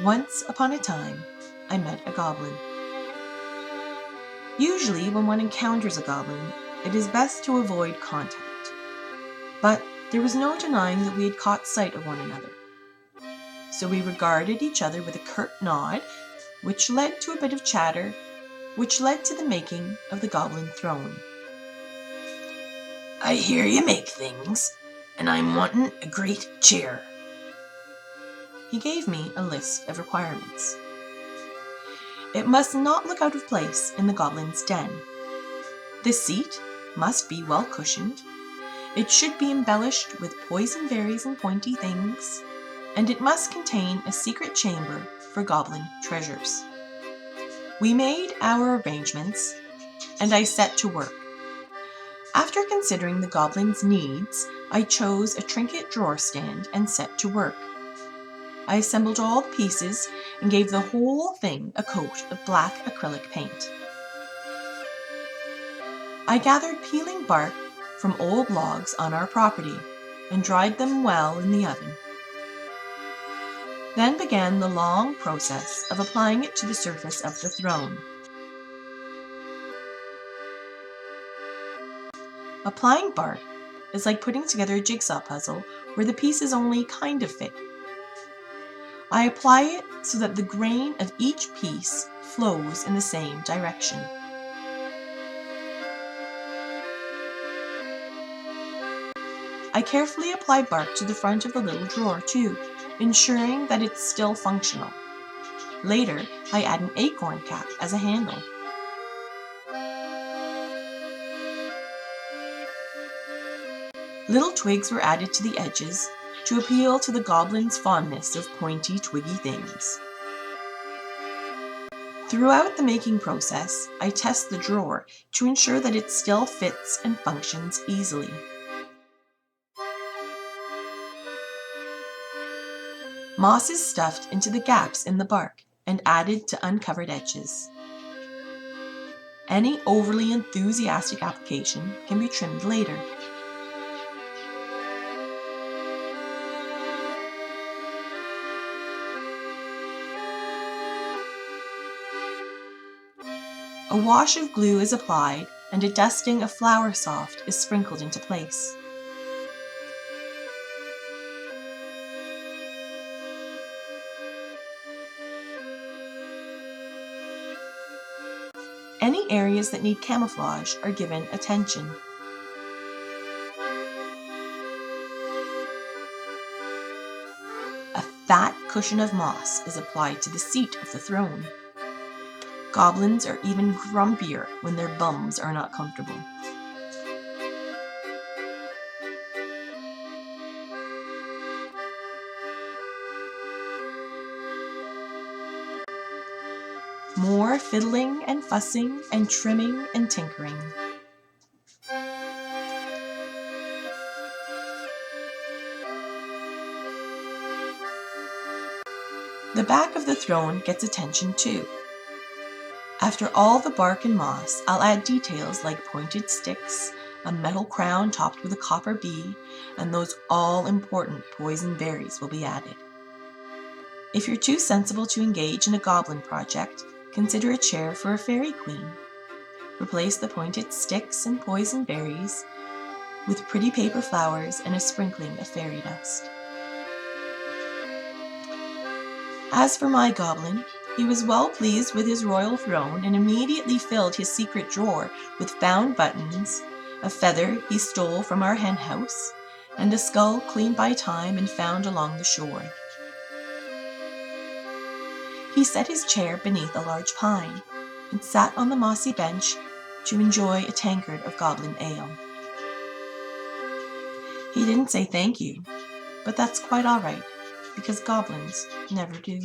Once upon a time, I met a goblin. Usually, when one encounters a goblin, it is best to avoid contact. But there was no denying that we had caught sight of one another. So we regarded each other with a curt nod, which led to a bit of chatter, which led to the making of the Goblin Throne. "I hear you make things, and I'm wanting a great chair." He gave me a list of requirements. It must not look out of place in the goblin's den. The seat must be well cushioned. It should be embellished with poison berries and pointy things, and it must contain a secret chamber for goblin treasures. We made our arrangements, and I set to work. After considering the goblin's needs, I chose a trinket drawer stand and set to work. I assembled all the pieces and gave the whole thing a coat of black acrylic paint. I gathered peeling bark from old logs on our property and dried them well in the oven. Then began the long process of applying it to the surface of the throne. Applying bark is like putting together a jigsaw puzzle where the pieces only kind of fit. I apply it so that the grain of each piece flows in the same direction. I carefully apply bark to the front of the little drawer too, ensuring that it's still functional. Later, I add an acorn cap as a handle. Little twigs were added to the edges to appeal to the goblin's fondness of pointy, twiggy things. Throughout the making process, I test the drawer to ensure that it still fits and functions easily. Moss is stuffed into the gaps in the bark and added to uncovered edges. Any overly enthusiastic application can be trimmed later. A wash of glue is applied and a dusting of flour soft is sprinkled into place. Any areas that need camouflage are given attention. A fat cushion of moss is applied to the seat of the throne. Goblins are even grumpier when their bums are not comfortable. More fiddling and fussing and trimming and tinkering. The back of the throne gets attention too. After all the bark and moss, I'll add details like pointed sticks, a metal crown topped with a copper bee, and those all-important poison berries will be added. If you're too sensible to engage in a goblin project, consider a chair for a fairy queen. Replace the pointed sticks and poison berries with pretty paper flowers and a sprinkling of fairy dust. As for my goblin, he was well pleased with his royal throne and immediately filled his secret drawer with found buttons, a feather he stole from our hen house, and a skull cleaned by time and found along the shore. He set his chair beneath a large pine and sat on the mossy bench to enjoy a tankard of goblin ale. He didn't say thank you, but that's quite all right, because goblins never do.